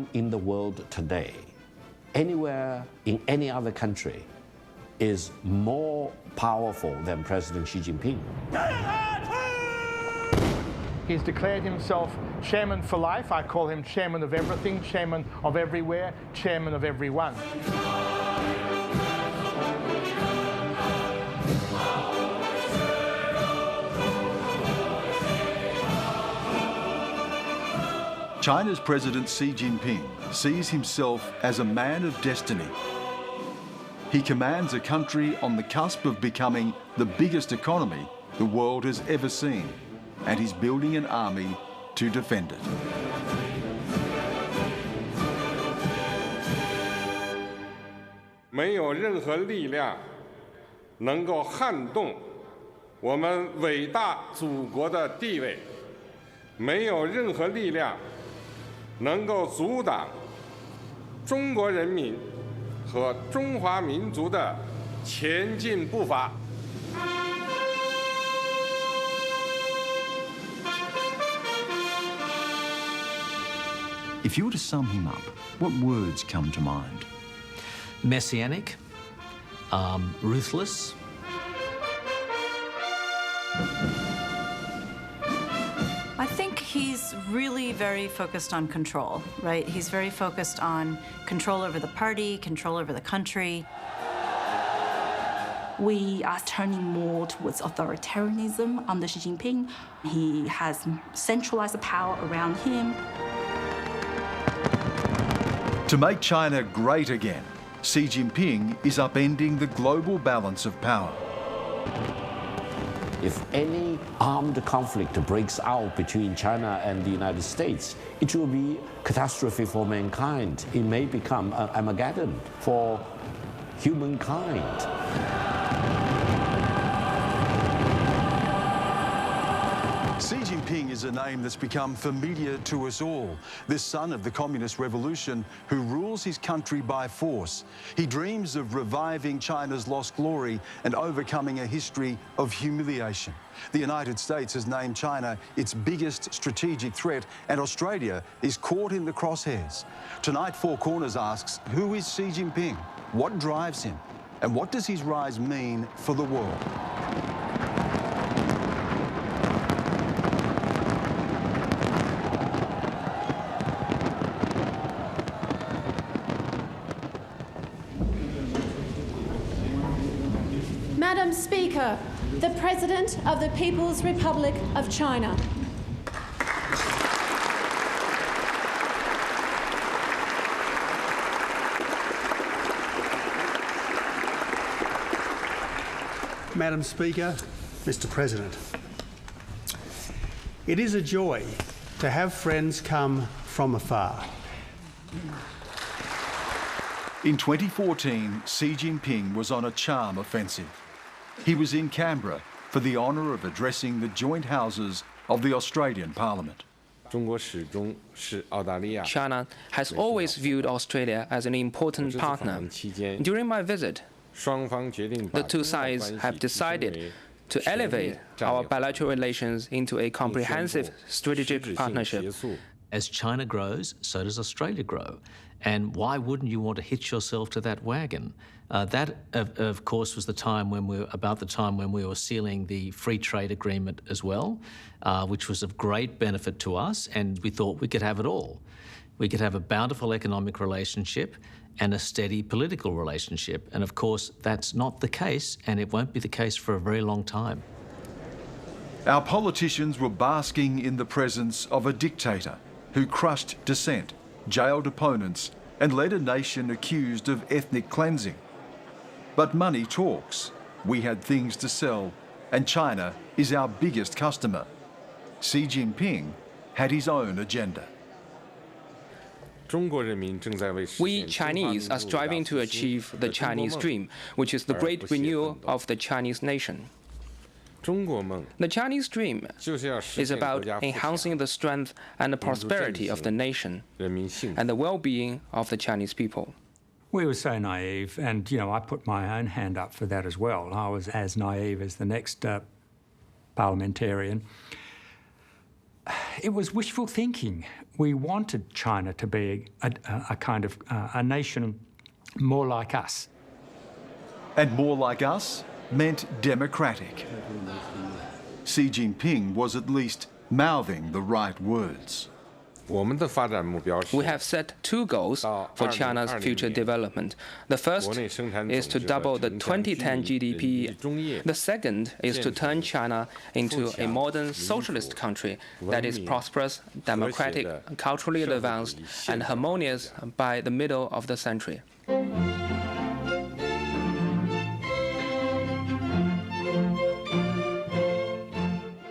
one in the world today, anywhere in any other country, is more powerful than President Xi Jinping. He's declared himself chairman for life. I call him chairman of everything, chairman of everywhere, chairman of everyone. China's President Xi Jinping sees himself as a man of destiny. He commands a country on the cusp of becoming the biggest economy the world has ever seen, and he's building an army to defend it. 没有任何力量能够撼动我们伟大祖国的地位，没有任何力量能够阻挡中国人民和中华民族的前进步伐。 If you were to sum him up, what words come to mind? Messianic, ruthless. I think he's really very focused on control, right? He's very focused on control over the party, control over the country. We are turning more towards authoritarianism under Xi Jinping. He has centralized the power around him. To make China great again, Xi Jinping is upending the global balance of power. If any armed conflict breaks out between China and the United States, it will be catastrophe for mankind. It may become an Armageddon for humankind. Xi Jinping is a name that's become familiar to us all. This son of the Communist Revolution who rules his country by force. He dreams of reviving China's lost glory and overcoming a history of humiliation. The United States has named China its biggest strategic threat, and Australia is caught in the crosshairs. Tonight, Four Corners asks, who is Xi Jinping? What drives him? And what does his rise mean for the world? Madam Speaker, the President of the People's Republic of China. Madam Speaker, Mr. President, it is a joy to have friends come from afar. In 2014, Xi Jinping was on a charm offensive. He was in Canberra for the honour of addressing the joint houses of the Australian Parliament. China has always viewed Australia as an important partner. During my visit, the two sides have decided to elevate our bilateral relations into a comprehensive strategic partnership. As China grows, so does Australia grow. And why wouldn't you want to hitch yourself to that wagon? That, of course, was about the time when we were sealing the free trade agreement as well, which was of great benefit to us, and we thought we could have it all. We could have a bountiful economic relationship and a steady political relationship. And of course, that's not the case, and it won't be the case for a very long time. Our politicians were basking in the presence of a dictator who crushed dissent, jailed opponents, and led a nation accused of ethnic cleansing. But money talks. We had things to sell, and China is our biggest customer. Xi Jinping had his own agenda. We Chinese are striving to achieve the Chinese dream, which is the great renewal of the Chinese nation. The Chinese dream is about enhancing the strength and the prosperity of the nation and the well-being of the Chinese people. We were so naive, and, you know, I put my own hand up for that as well. I was as naive as the next parliamentarian. it was wishful thinking. We wanted China to be a kind of a nation more like us. And more like us meant democratic. Xi Jinping was at least mouthing the right words. We have set two goals for China's future development. The first is to double the 2010 GDP. The second is to turn China into a modern socialist country that is prosperous, democratic, culturally advanced, and harmonious by the middle of the century.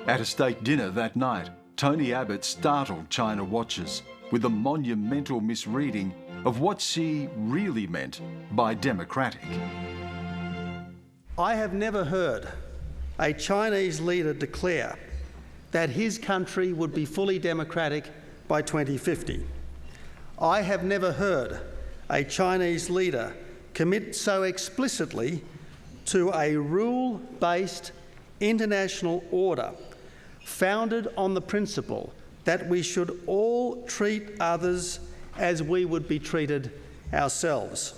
At a state dinner that night, Tony Abbott startled China watchers with a monumental misreading of what Xi really meant by democratic. I have never heard a Chinese leader declare that his country would be fully democratic by 2050. I have never heard a Chinese leader commit so explicitly to a rule-based international order founded on the principle that we should all treat others as we would be treated ourselves.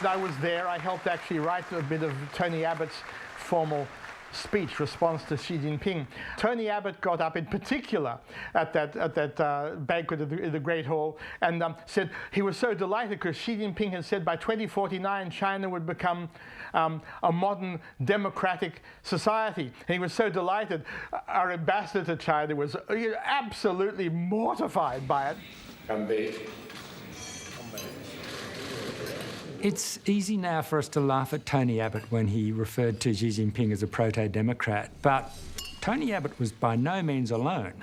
I was there. I helped actually write a bit of Tony Abbott's formal speech response to Xi Jinping. Tony Abbott got up in particular at that banquet in the Great Hall and said he was so delighted because Xi Jinping had said by 2049 China would become a modern democratic society. And he was so delighted. Our ambassador to China was absolutely mortified by it. It's easy now for us to laugh at Tony Abbott when he referred to Xi Jinping as a proto-democrat, but Tony Abbott was by no means alone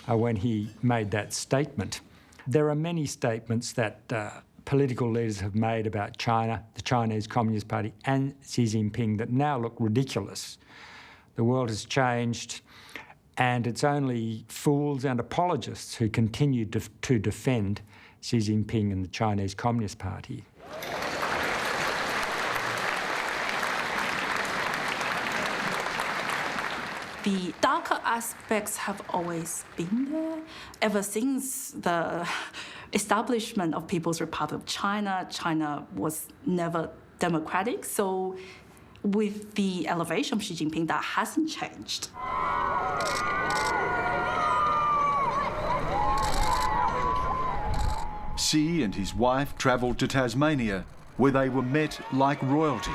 when he made that statement. There are many statements that political leaders have made about China, the Chinese Communist Party, and Xi Jinping that now look ridiculous. The world has changed, and it's only fools and apologists who continue to defend Xi Jinping and the Chinese Communist Party. The darker aspects have always been there. Ever since the establishment of People's Republic of China, China was never democratic. So with the elevation of Xi Jinping, that hasn't changed. Xi and his wife travelled to Tasmania, where they were met like royalty.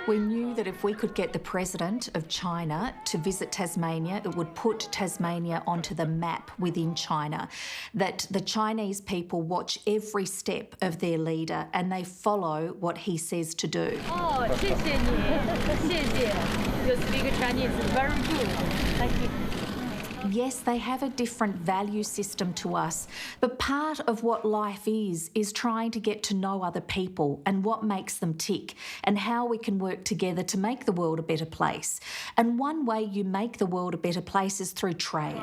We knew that if we could get the President of China to visit Tasmania, it would put Tasmania onto the map within China, that the Chinese people watch every step of their leader and they follow what he says to do. Oh, 谢谢你，谢谢. You speak Chinese, very good. Thank you. Yes, they have a different value system to us, but part of what life is trying to get to know other people and what makes them tick and how we can work together to make the world a better place. And one way you make the world a better place is through trade.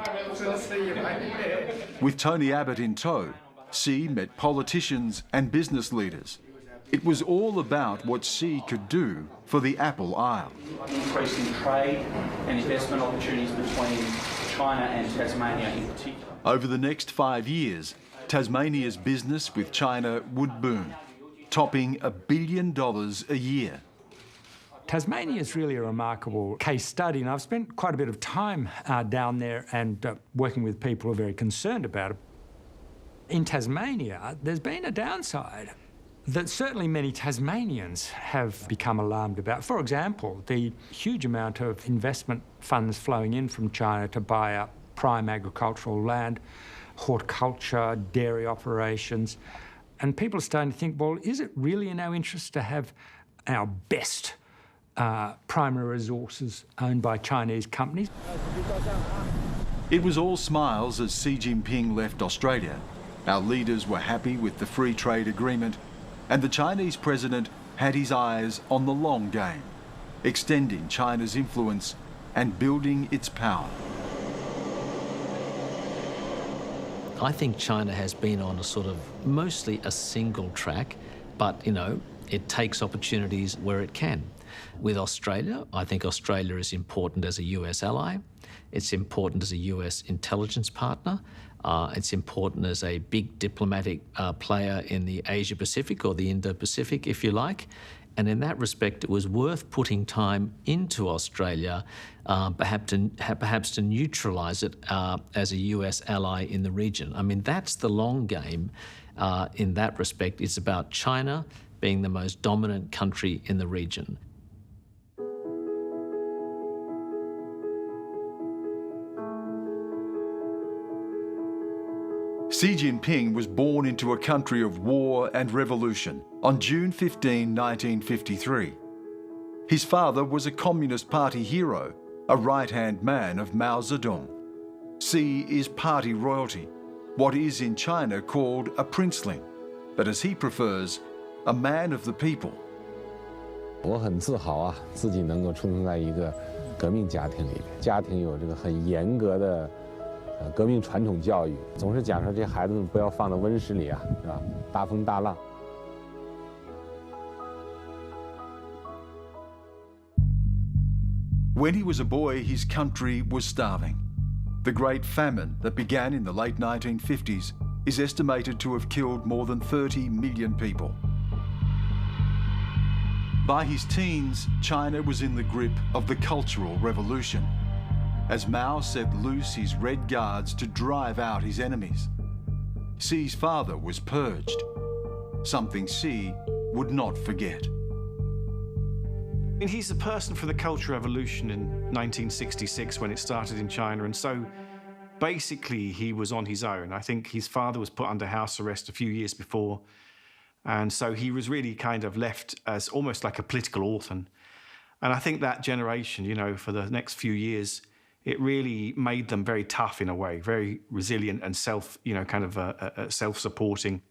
With Tony Abbott in tow, Xi met politicians and business leaders. It was all about what Xi could do for the Apple Isle. Increasing trade and investment opportunities between China and Tasmania in particular. Over the next 5 years, Tasmania's business with China would boom, topping $1 billion a year. Tasmania is really a remarkable case study, and I've spent quite a bit of time down there and working with people who are very concerned about it. In Tasmania, there's been a downside that certainly many Tasmanians have become alarmed about. For example, the huge amount of investment funds flowing in from China to buy up prime agricultural land, horticulture, dairy operations. And people are starting to think, well, is it really in our interest to have our best primary resources owned by Chinese companies? It was all smiles as Xi Jinping left Australia. Our leaders were happy with the free trade agreement, and the Chinese president had his eyes on the long game, extending China's influence and building its power. I think China has been on a sort of mostly a single track, but, you know, it takes opportunities where it can. With Australia, I think Australia is important as a US ally. It's important as a US intelligence partner. It's important as a big diplomatic player in the Asia-Pacific or the Indo-Pacific, if you like. And in that respect, it was worth putting time into Australia, perhaps to neutralise it as a US ally in the region. I mean, that's the long game in that respect. It's about China being the most dominant country in the region. Xi Jinping was born into a country of war and revolution on June 15, 1953. His father was a Communist Party hero, a right-hand man of Mao Zedong. Xi is party royalty, what is in China called a princeling, but as he prefers, a man of the people. 我很自豪啊，自己能够出生在一个革命家庭里面，家庭有这个很严格的革命传统教育，总是讲说这孩子们不要放到温室里啊，是吧？大风大浪。When he was a boy, his country was starving. The Great Famine that began in the late 1950s is estimated to have killed more than 30 million people. By his teens, China was in the grip of the Cultural Revolution, as Mao set loose his Red Guards to drive out his enemies. Xi's father was purged, something Xi would not forget. And he's the person for the Cultural Revolution in 1966 when it started in China, and so basically he was on his own. I think his father was put under house arrest a few years before, and so he was really kind of left as almost like a political orphan. And I think that generation, you know, for the next few years, it really made them very tough in a way, very resilient and self-supporting.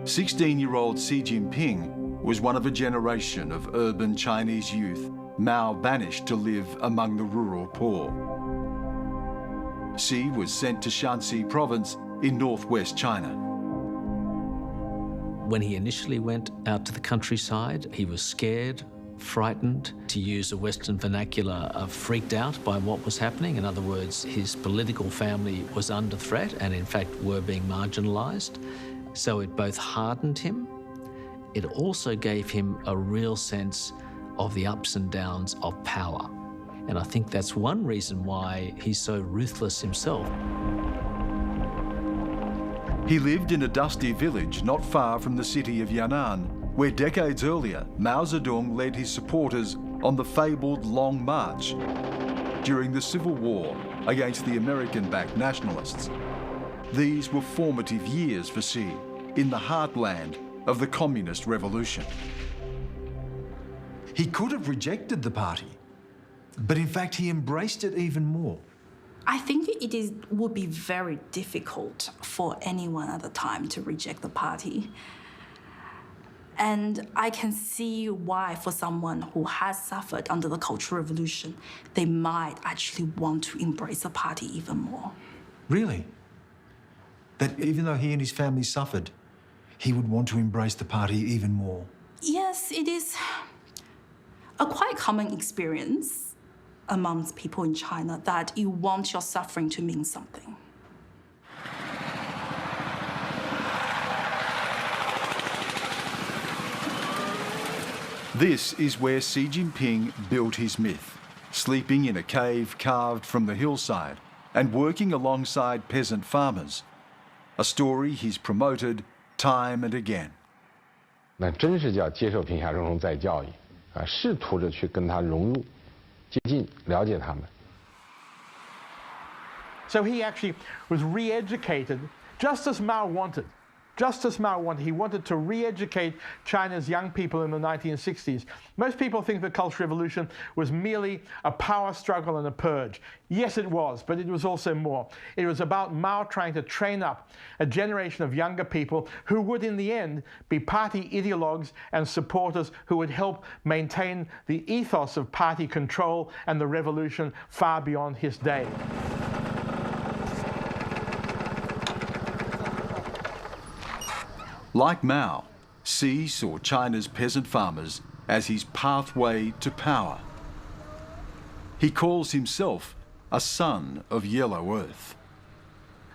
16-year-old Xi Jinping was one of a generation of urban Chinese youth Mao banished to live among the rural poor. Xi was sent to Shanxi province in northwest China. When he initially went out to the countryside, he was scared, frightened, to use a Western vernacular, freaked out by what was happening. In other words, his political family was under threat and in fact were being marginalised. So it both hardened him, it also gave him a real sense of the ups and downs of power. And I think that's one reason why he's so ruthless himself. He lived in a dusty village not far from the city of Yan'an, where decades earlier Mao Zedong led his supporters on the fabled Long March during the Civil War against the American-backed nationalists. These were formative years for Xi in the heartland of the Communist Revolution. He could have rejected the party, but in fact he embraced it even more. I think would be very difficult for anyone at the time to reject the party. And I can see why, for someone who has suffered under the Cultural Revolution, they might actually want to embrace the party even more. Really? That even though he and his family suffered, he would want to embrace the party even more? Yes, it is a quite common experience amongst people in China that you want your suffering to mean something. This is where Xi Jinping built his myth, sleeping in a cave carved from the hillside and working alongside peasant farmers, a story he's promoted time and again. 那真是叫接受贫下中农再教育，试图着去跟他融入、接近、了解他们。 So he actually was re-educated, just as Mao wanted. Just as Mao wanted. He wanted to re-educate China's young people in the 1960s. Most people think the Cultural Revolution was merely a power struggle and a purge. Yes, it was, but it was also more. It was about Mao trying to train up a generation of younger people who would, in the end, be party ideologues and supporters who would help maintain the ethos of party control and the revolution far beyond his day. Like Mao, Xi saw China's peasant farmers as his pathway to power. He calls himself a son of Yellow Earth.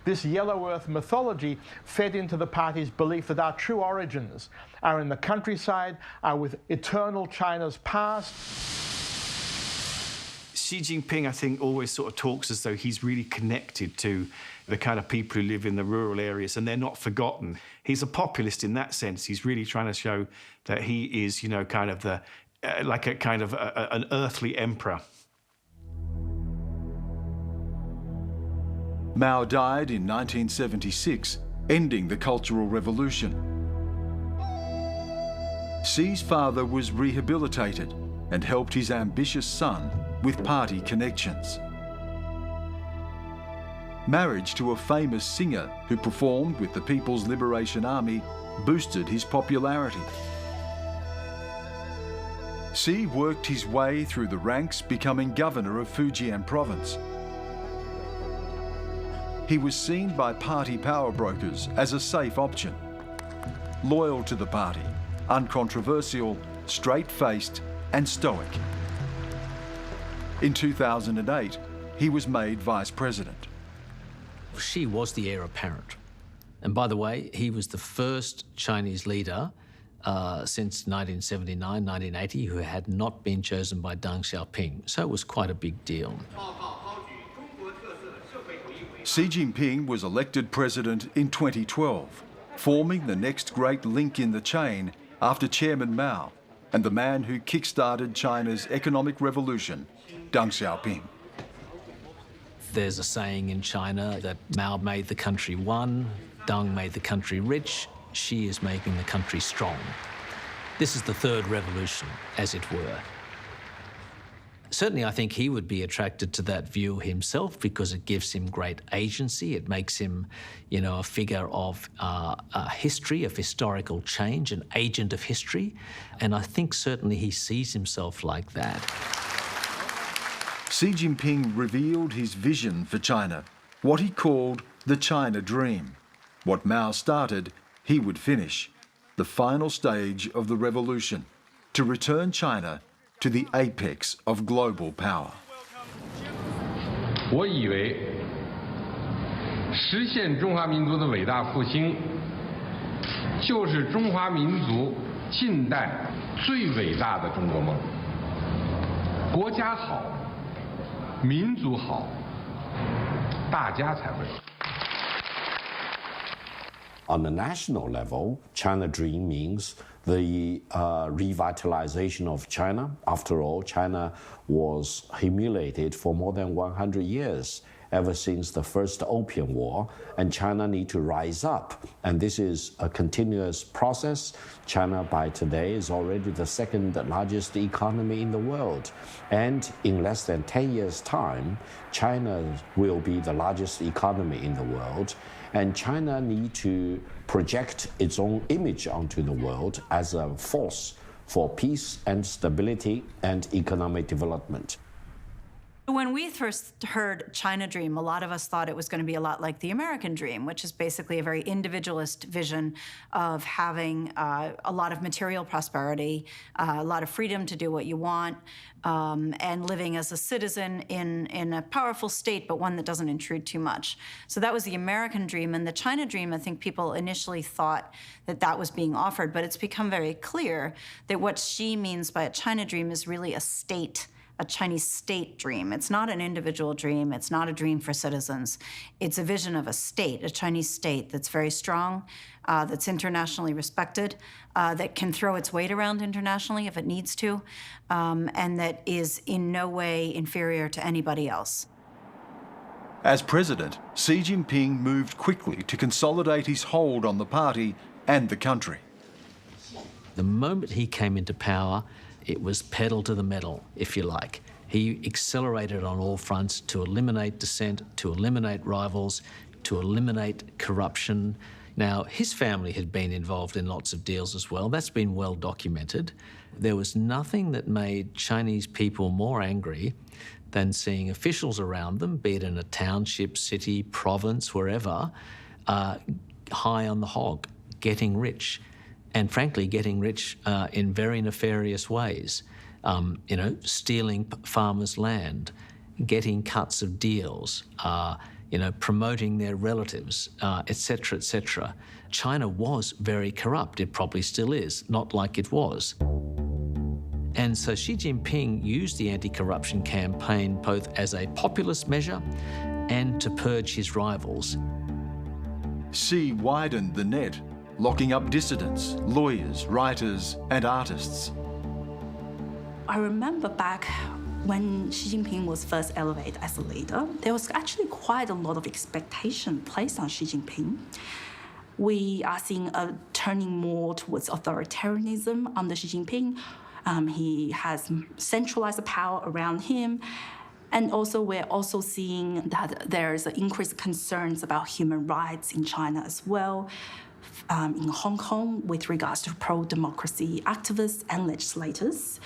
This Yellow Earth mythology fed into the party's belief that our true origins are in the countryside, are with eternal China's past. Xi Jinping, I think, always sort of talks as though he's really connected to the kind of people who live in the rural areas, and they're not forgotten. He's a populist in that sense. He's really trying to show that he is, you know, kind of the like a kind of an earthly emperor. Mao died in 1976, ending the Cultural Revolution. Xi's father was rehabilitated and helped his ambitious son with party connections. Marriage to a famous singer who performed with the People's Liberation Army boosted his popularity. Xi worked his way through the ranks, becoming governor of Fujian province. He was seen by party power brokers as a safe option. Loyal to the party, uncontroversial, straight-faced and stoic. In 2008, he was made vice president. Xi was the heir apparent. And by the way, he was the first Chinese leader since 1979, 1980, who had not been chosen by Deng Xiaoping. So it was quite a big deal. Xi Jinping was elected president in 2012, forming the next great link in the chain after Chairman Mao and the man who kick-started China's economic revolution, Deng Xiaoping. There's a saying in China that Mao made the country one, Deng made the country rich, Xi is making the country strong. This is the third revolution, as it were. Certainly, I think he would be attracted to that view himself because it gives him great agency. It makes him, you know, a figure of history, of historical change, an agent of history. And I think certainly he sees himself like that. Xi Jinping revealed his vision for China, what he called the China Dream. What Mao started, he would finish. The final stage of the revolution, to return China to the apex of global power. 我以为实现中华民族的伟大复兴，就是中华民族近代最伟大的中国梦。国家好，民族好，大家才会好。 On the national level, China Dream means the revitalization of China. After all, China was humiliated for more than 100 years, ever since the First Opium War, and China need to rise up. And this is a continuous process. China by today is already the second largest economy in the world. And in less than 10 years' time, China will be the largest economy in the world. And China needs to project its own image onto the world as a force for peace and stability and economic development. When we first heard China Dream, a lot of us thought it was going to be a lot like the American Dream, which is basically a very individualist vision of having a lot of material prosperity, a lot of freedom to do what you want, and living as a citizen in a powerful state, but one that doesn't intrude too much. So that was the American Dream. And the China Dream, I think people initially thought that that was being offered, but it's become very clear that what Xi means by a China Dream is really a state, a Chinese state dream. It's not an individual dream. It's not a dream for citizens. It's a vision of a state, a Chinese state that's very strong, that's internationally respected, that can throw its weight around internationally if it needs to, and that is in no way inferior to anybody else. As president, Xi Jinping moved quickly to consolidate his hold on the party and the country. The moment he came into power, it was pedal to the metal, if you like. He accelerated on all fronts to eliminate dissent, to eliminate rivals, to eliminate corruption. Now, his family had been involved in lots of deals as well. That's been well documented. There was nothing that made Chinese people more angry than seeing officials around them, be it in a township, city, province, wherever, high on the hog, getting rich, and frankly, getting rich in very nefarious ways. Stealing farmers' land, getting cuts of deals, promoting their relatives, etc., etc. China was very corrupt. It probably still is, not like it was. And so Xi Jinping used the anti-corruption campaign both as a populist measure and to purge his rivals. Xi widened the net, locking up dissidents, lawyers, writers and artists. I remember back when Xi Jinping was first elevated as a leader, there was actually quite a lot of expectation placed on Xi Jinping. We are seeing a turning more towards authoritarianism under Xi Jinping. He has centralized the power around him. And also, we're also seeing that there's increased concerns about human rights in China as well. In Hong Kong, with regards to pro-democracy activists and legislators.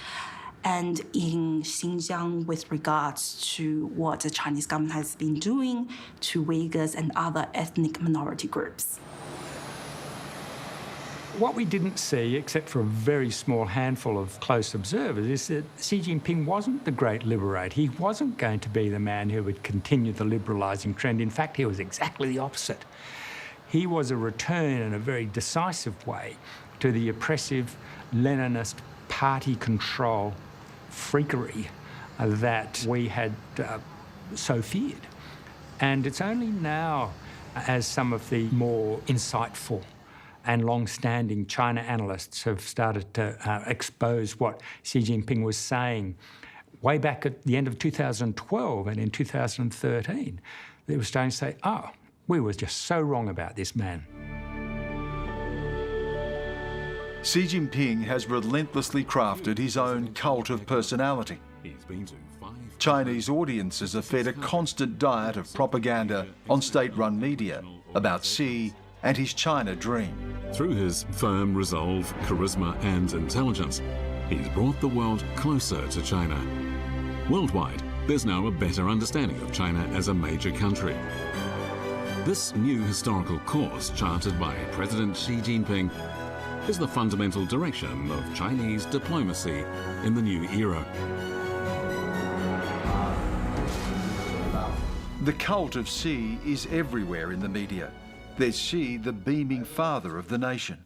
And in Xinjiang, with regards to what the Chinese government has been doing to Uyghurs and other ethnic minority groups. What we didn't see, except for a very small handful of close observers, is that Xi Jinping wasn't the great liberator. He wasn't going to be the man who would continue the liberalising trend. In fact, he was exactly the opposite. He was a return in a very decisive way to the oppressive Leninist party control freakery that we had so feared. And it's only now, as some of the more insightful and long-standing China analysts have started to expose what Xi Jinping was saying way back at the end of 2012 and in 2013, they were starting to say, oh, we were just so wrong about this man. Xi Jinping has relentlessly crafted his own cult of personality. Chinese audiences are fed a constant diet of propaganda on state-run media about Xi and his China dream. Through his firm resolve, charisma and intelligence, he's brought the world closer to China. Worldwide, there's now a better understanding of China as a major country. This new historical course charted by President Xi Jinping is the fundamental direction of Chinese diplomacy in the new era. The cult of Xi is everywhere in the media. There's Xi, the beaming father of the nation.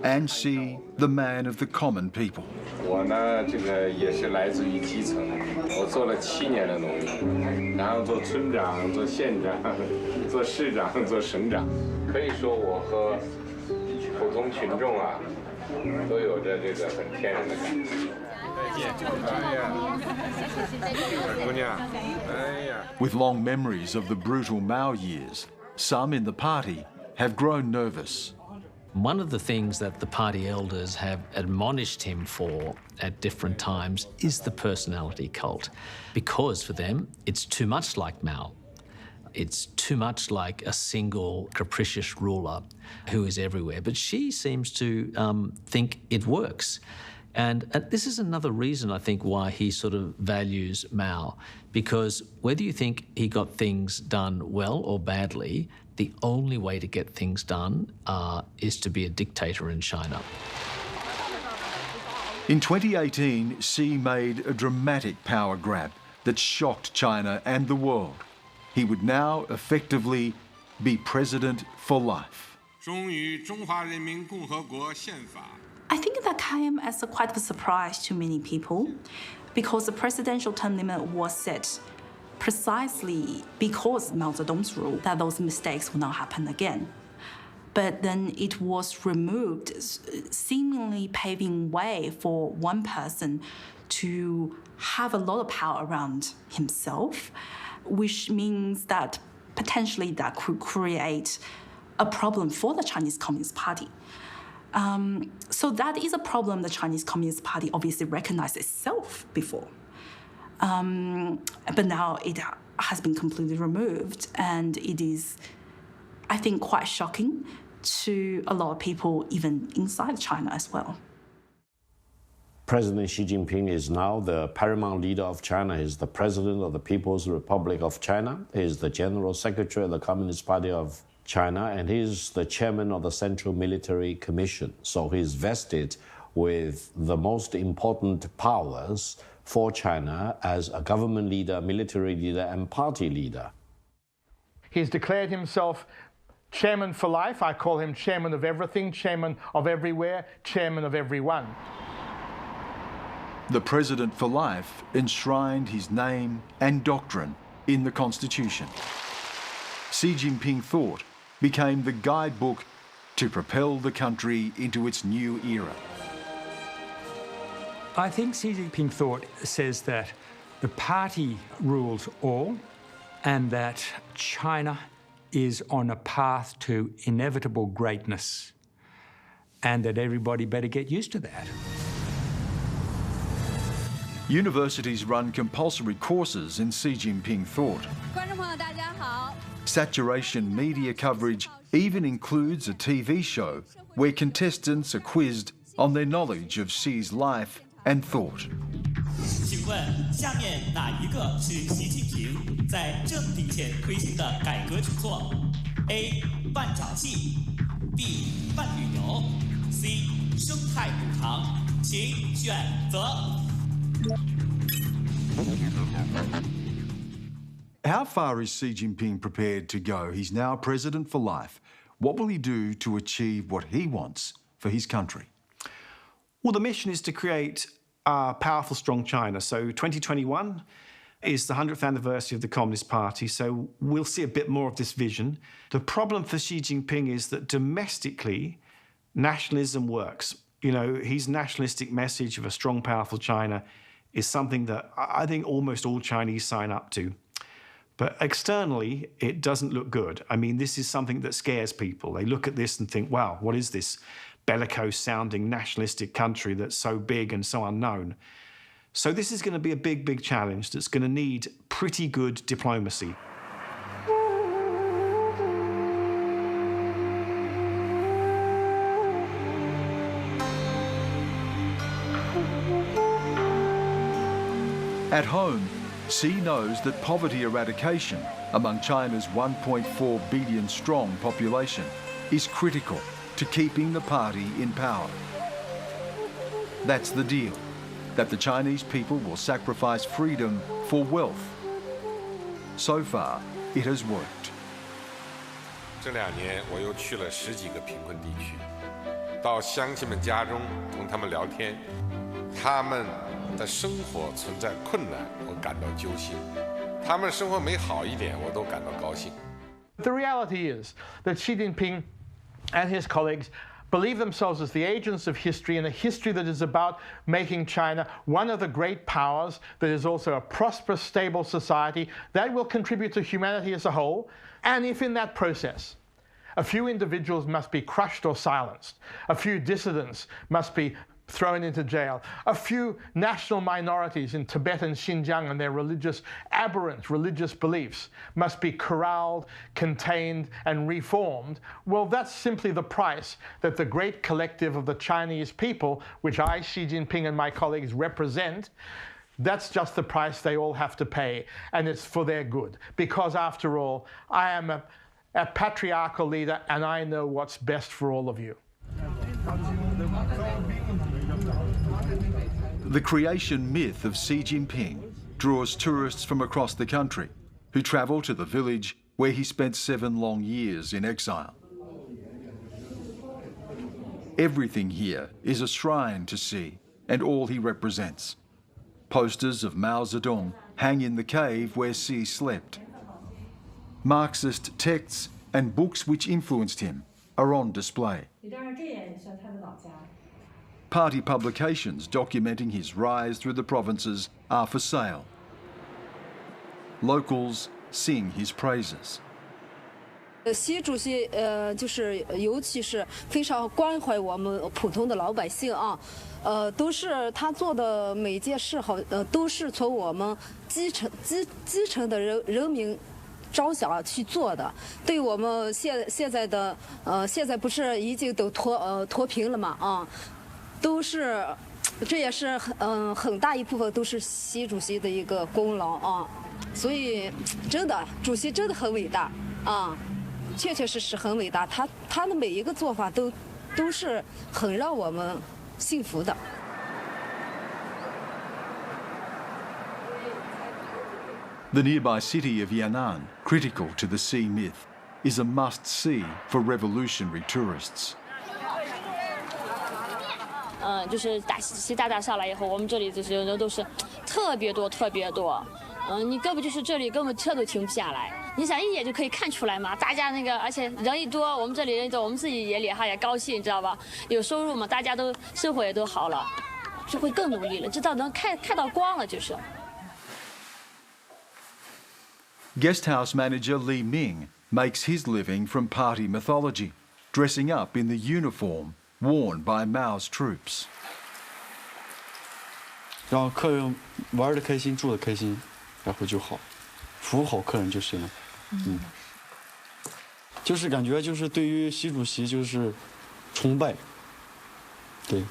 And Xi, the man of the common people. 我呢，这个也是来自于基层，我做了7年的农民，然后做村长、做县长、做市长、做省长，可以说我和普通群众啊，都有着这个很天然的感情。再见，哎呀，姑娘，哎呀。With long memories of the brutal Mao years, some in the party have grown nervous. One of the things that the party elders have admonished him for at different times is the personality cult, because for them, it's too much like Mao. It's too much like a single capricious ruler who is everywhere. But Xi seems to think it works. And this is another reason, I think, why he sort of values Mao, because whether you think he got things done well or badly, the only way to get things done is to be a dictator in China. In 2018, Xi made a dramatic power grab that shocked China and the world. He would now effectively be president for life. I think that came as quite a surprise to many people, because the presidential term limit was set precisely because Mao Zedong's rule that those mistakes will not happen again. But then it was removed, seemingly paving way for one person to have a lot of power around himself, which means that potentially that could create a problem for the Chinese Communist Party. So that is a problem the Chinese Communist Party obviously recognized itself before. But now it has been completely removed, and it is, I think, quite shocking to a lot of people, even inside China as well. President Xi Jinping is now the paramount leader of China. He's the president of the People's Republic of China. He's the general secretary of the Communist Party of China, and he's the chairman of the Central Military Commission. So he's vested with the most important powers for China as a government leader, military leader, and party leader. He's declared himself chairman for life. I call him chairman of everything, chairman of everywhere, chairman of everyone. The president for life enshrined his name and doctrine in the Constitution. Xi Jinping thought became the guidebook to propel the country into its new era. I think Xi Jinping thought says that the party rules all and that China is on a path to inevitable greatness and that everybody better get used to that. Universities run compulsory courses in Xi Jinping thought. Saturation media coverage even includes a TV show where contestants are quizzed on their knowledge of Xi's life and thought. 请问下面哪一个是习近平在政敌前推行的改革举措 ？A. 半沼气 B. 半旅游 C. 生态补偿，请选择。 How far is Xi Jinping prepared to go? He's now president for life. What will he do to achieve what he wants for his country? Well, the mission is to create a powerful, strong China. So 2021 is the 100th anniversary of the Communist Party, so we'll see a bit more of this vision. The problem for Xi Jinping is that domestically, nationalism works. You know, his nationalistic message of a strong, powerful China is something that I think almost all Chinese sign up to. But externally, it doesn't look good. I mean, this is something that scares people. They look at this and think, wow, what is this bellicose-sounding nationalistic country that's so big and so unknown? So this is going to be a big, big challenge that's going to need pretty good diplomacy. At home, Xi knows that poverty eradication among China's 1.4 billion strong population is critical to keeping the party in power. That's the deal, that the Chinese people will sacrifice freedom for wealth. So far, it has worked. 这2年，我又去了10几个贫困地区，到乡亲们家中同他们聊天，他们的生活存在困难，我感到揪心；他们生活美好一点，我都感到高兴。The reality is that Xi Jinping and his colleagues believe themselves as the agents of history, and a history that is about making China one of the great powers that is also a prosperous, stable society that will contribute to humanity as a whole. And if in that process a few individuals must be crushed or silenced, a few dissidents must be thrown into jail, a few national minorities in Tibet and Xinjiang and their aberrant religious beliefs must be corralled, contained, and reformed, well, that's simply the price that the great collective of the Chinese people, which I, Xi Jinping, and my colleagues represent, that's just the price they all have to pay, and it's for their good. Because after all, I am a patriarchal leader, and I know what's best for all of you. The creation myth of Xi Jinping draws tourists from across the country who travel to the village where he spent 7 long years in exile. Everything here is a shrine to Xi and all he represents. Posters of Mao Zedong hang in the cave where Xi slept. Marxist texts and books which influenced him are on display. Party publications documenting his rise through the provinces are for sale. Locals sing his praises. 习主席就是尤其是非常关怀我们普通的老百姓啊，都是他做的每一件事好，都是从我们基层的人民着想去做的。对我们现在的现在不是已经都脱贫了嘛啊，都是这也是很大一部分都是习主席的一个功劳啊，所以真的主席真的很伟大啊。确确实实很伟大，他的每一个做法都是很让我们幸福的。The nearby city of Yan'an, critical to the sea myth, is a must-see for revolutionary tourists. 就是习大大下来以后，我们这里这些人都是特别多。你根本就是这里根本车都停不下来。你想一眼就可以看出来嘛，大家那个，而且人一多，我们这里人多，我们自己也厉害也高兴，你知道吧？有收入嘛，大家都生活也都好了，就会更努力了，直到能看到光了，就是。Guesthouse manager Li Ming makes his living from party mythology, dressing up in the uniform worn by Mao's troops. 让客人玩得开心，住得开心，然后就好，服务好客人就行了。就是感觉就是对于习主席就是崇拜，对，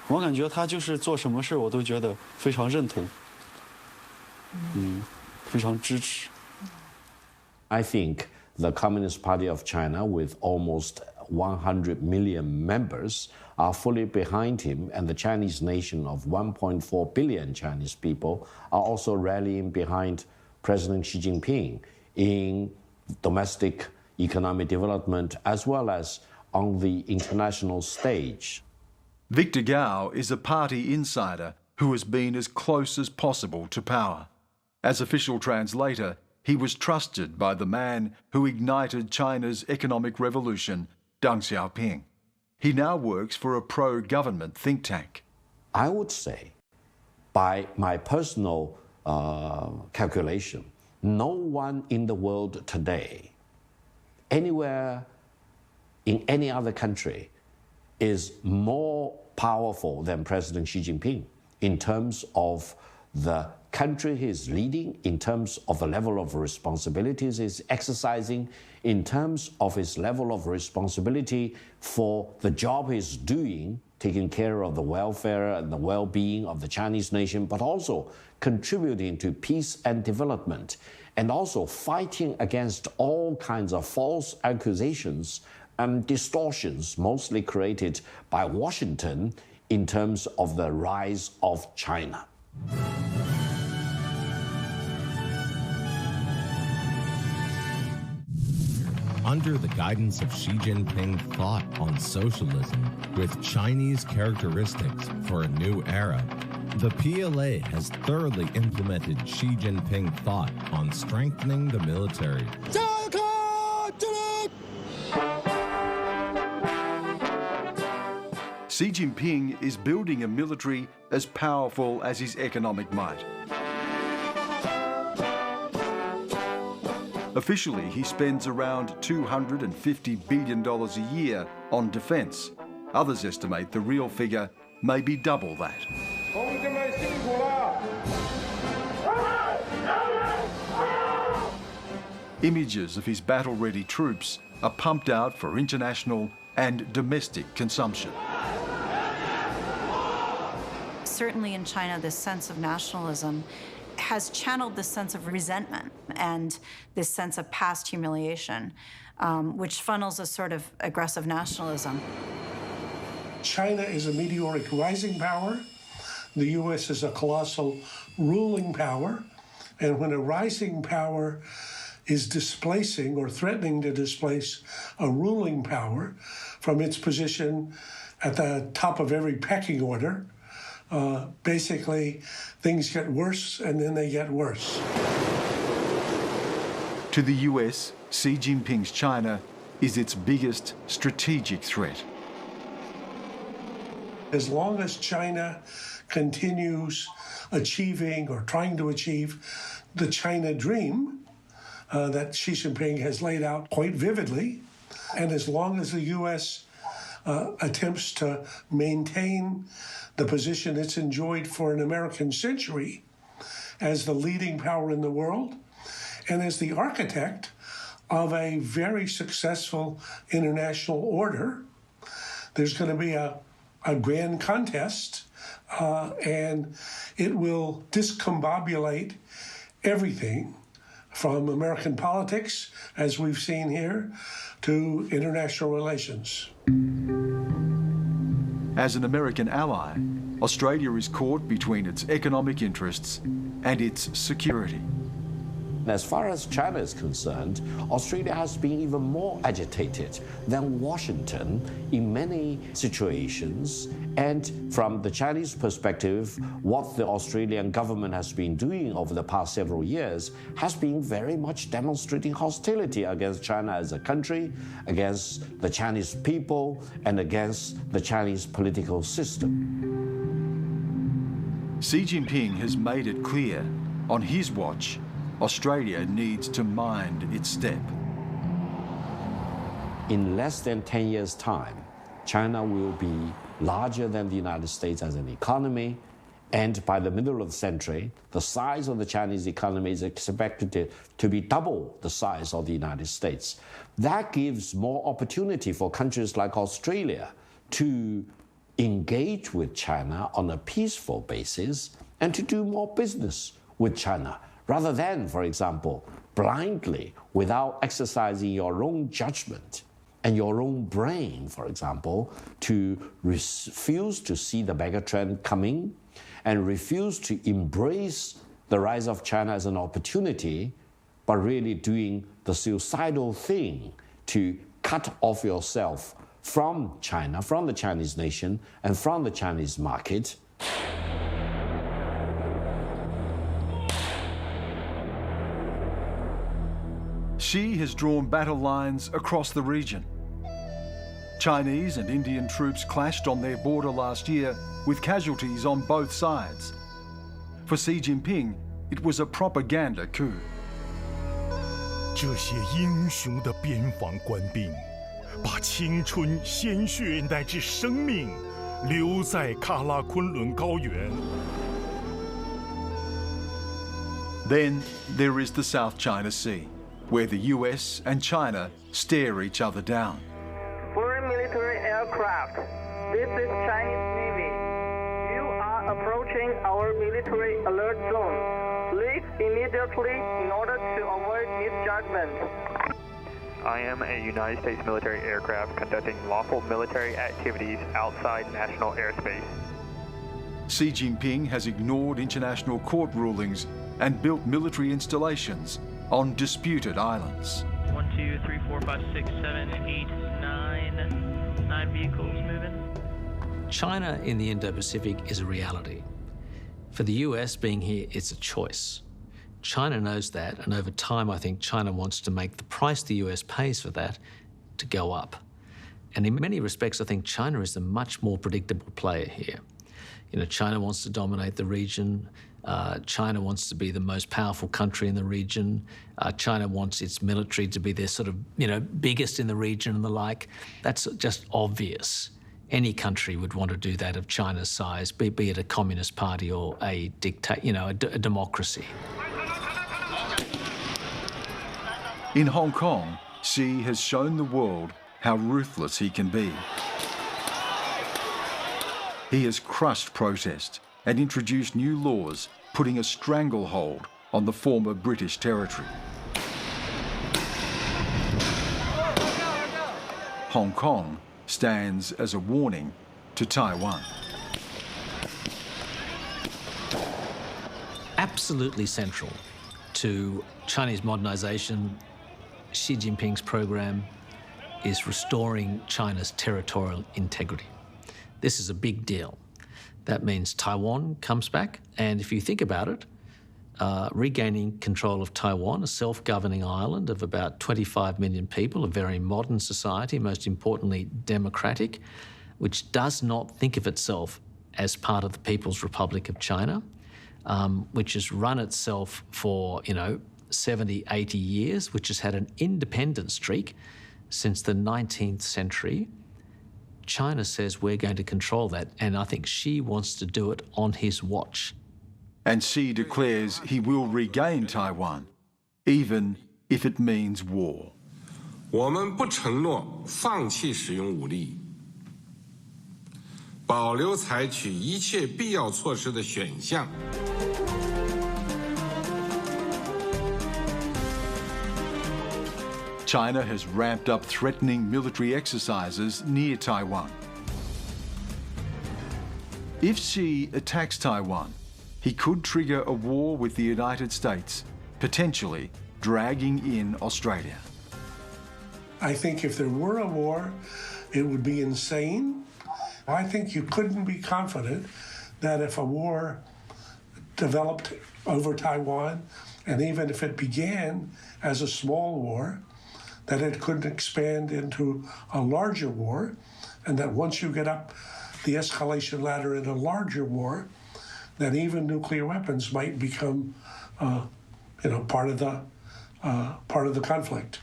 我感觉他就是做什么事我都觉得非常认同，非常支持。I think the Communist Party of China, with almost 100 million members, are fully behind him, and the Chinese nation of 1.4 billion Chinese people are also rallying behind President Xi Jinping in domestic economic development as well as on the international stage. Victor Gao is a party insider who has been as close as possible to power. As official translator, he was trusted by the man who ignited China's economic revolution, Deng Xiaoping. He now works for a pro-government think tank. I would say, by my personal calculation, no one in the world today, anywhere in any other country, is more powerful than President Xi Jinping in terms of the country he is leading, in terms of the level of responsibilities he's exercising, in terms of his level of responsibility for the job he's doing, taking care of the welfare and the well-being of the Chinese nation, but also contributing to peace and development, and also fighting against all kinds of false accusations and distortions, mostly created by Washington in terms of the rise of China. Under the guidance of Xi Jinping thought on socialism with Chinese characteristics for a new era, the PLA has thoroughly implemented Xi Jinping thought on strengthening the military. Xi Jinping is building a military as powerful as his economic might. Officially, he spends around $250 billion a year on defence. Others estimate the real figure may be double that. Images of his battle-ready troops are pumped out for international and domestic consumption. Certainly in China, this sense of nationalism has channeled this sense of resentment and this sense of past humiliation, which funnels a sort of aggressive nationalism. China is a meteoric rising power. The U.S. is a colossal ruling power. And when a rising power is displacing or threatening to displace a ruling power from its position at the top of every pecking order, basically, things get worse and then they get worse. To the US, Xi Jinping's China is its biggest strategic threat. As long as China continues achieving or trying to achieve the China dream, that Xi Jinping has laid out quite vividly. And as long as the U.S. Attempts to maintain the position it's enjoyed for an American century as the leading power in the world and as the architect of a very successful international order, there's going to be a grand contest, and it will discombobulate everything from American politics, as we've seen here, to international relations. As an American ally, Australia is caught between its economic interests and its security. As far as China is concerned, Australia has been even more agitated than Washington in many situations. And from the Chinese perspective, what the Australian government has been doing over the past several years has been very much demonstrating hostility against China as a country, against the Chinese people, and against the Chinese political system. Xi Jinping has made it clear, on his watch, Australia needs to mind its step. In less than 10 years' time, China will be larger than the United States as an economy, and by the middle of the century, the size of the Chinese economy is expected to be double the size of the United States. That gives more opportunity for countries like Australia to engage with China on a peaceful basis and to do more business with China, rather than, for example, blindly, without exercising your own judgment and your own brain, for example, to refuse to see the megatrend coming and refuse to embrace the rise of China as an opportunity, but really doing the suicidal thing to cut off yourself from China, from the Chinese nation, and from the Chinese market. Xi has drawn battle lines across the region. Chinese and Indian troops clashed on their border last year with casualties on both sides. For Xi Jinping, it was a propaganda coup. 这些英雄的边防官兵，把青春、鲜血乃至生命留在喀拉昆仑高原。 Then there is the South China Sea, where the US and China stare each other down. Foreign military aircraft, this is Chinese Navy. You are approaching our military alert zone. Leave immediately in order to avoid misjudgment. I am a United States military aircraft conducting lawful military activities outside national airspace. Xi Jinping has ignored international court rulings and built military installations on disputed islands. 1, 2, 3, 4, 5, 6, 7, 8, 9 vehicles moving. China in the Indo-Pacific is a reality. For the US being here, it's a choice. China knows that, and over time, I think China wants to make the price the US pays for that to go up. And in many respects, I think China is a much more predictable player here. You know, China wants to dominate the region. China wants to be the most powerful country in the region. China wants its military to be their sort of, biggest in the region and the like. That's just obvious. Any country would want to do that of China's size, be it a communist party or a dictate, a democracy. In Hong Kong, Xi has shown the world how ruthless he can be. He has crushed protest and introduced new laws, putting a stranglehold on the former British territory. Hong Kong stands as a warning to Taiwan. Absolutely central to Chinese modernization, Xi Jinping's program is restoring China's territorial integrity. This is a big deal. That means Taiwan comes back, and if you think about it, regaining control of Taiwan, a self-governing island of about 25 million people, a very modern society, most importantly democratic, which does not think of itself as part of the People's Republic of China, which has run itself for, 70, 80 years, which has had an independent streak since the 19th century. China says we're going to control that, and I think Xi wants to do it on his watch. And Xi declares he will regain Taiwan, even if it means war. 我们不承诺放弃使用武力，保留采取一切必要措施的选项。 China has ramped up threatening military exercises near Taiwan. If Xi attacks Taiwan, he could trigger a war with the United States, potentially dragging in Australia. I think if there were a war, it would be insane. I think you couldn't be confident that if a war developed over Taiwan, and even if it began as a small war, that it couldn't expand into a larger war, and that once you get up the escalation ladder in a larger war, that even nuclear weapons might become, part of the conflict.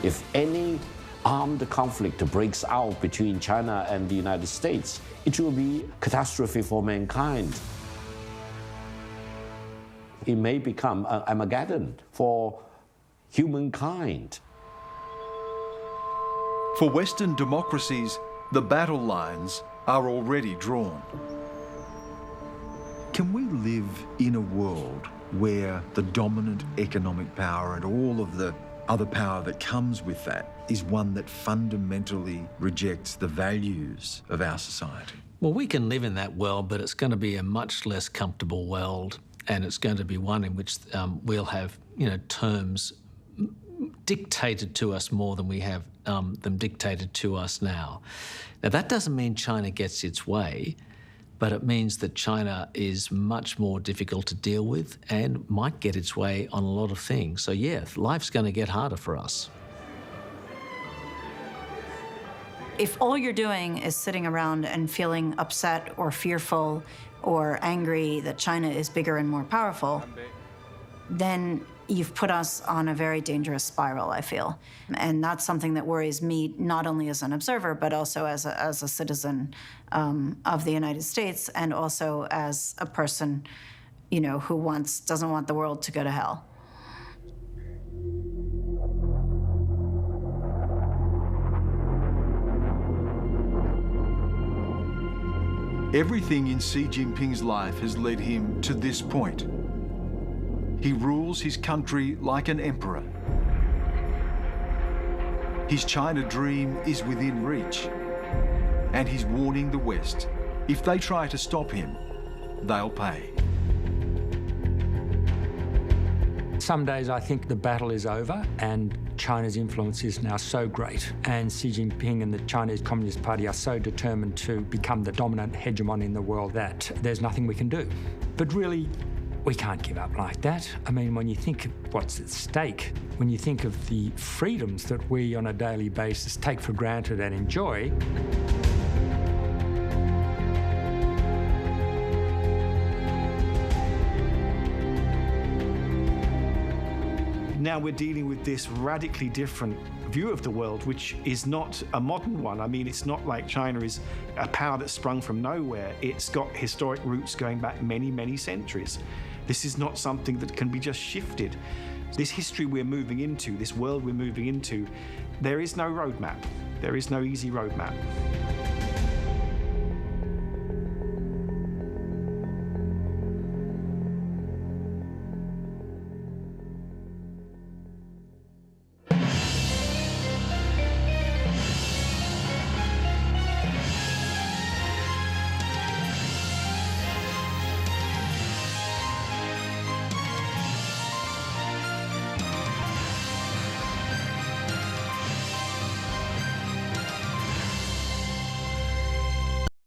If any armed conflict breaks out between China and the United States, it will be catastrophe for mankind. It may become an Armageddon for humankind. For Western democracies, the battle lines are already drawn. Can we live in a world where the dominant economic power and all of the other power that comes with that is one that fundamentally rejects the values of our society? Well, we can live in that world, but it's going to be a much less comfortable world, and it's going to be one in which we'll have, terms dictated to us more than we have them dictated to us now. Now, that doesn't mean China gets its way, but it means that China is much more difficult to deal with and might get its way on a lot of things. So, yeah, life's going to get harder for us. If all you're doing is sitting around and feeling upset or fearful or angry that China is bigger and more powerful, then you've put us on a very dangerous spiral, I feel. And that's something that worries me, not only as an observer, but also as a citizen of the United States, and also as a person, who doesn't want the world to go to hell. Everything in Xi Jinping's life has led him to this point. He rules his country like an emperor. His China dream is within reach, and he's warning the West, if they try to stop him, they'll pay. Some days I think the battle is over and China's influence is now so great, and Xi Jinping and the Chinese Communist Party are so determined to become the dominant hegemon in the world that there's nothing we can do. But really, we can't give up like that. I mean, when you think of what's at stake, when you think of the freedoms that we on a daily basis take for granted and enjoy, now we're dealing with this radically different view of the world, which is not a modern one. I mean, it's not like China is a power that sprung from nowhere. It's got historic roots going back many, many centuries. This is not something that can be just shifted. This history we're moving into, this world we're moving into, there is no roadmap. There is no easy roadmap.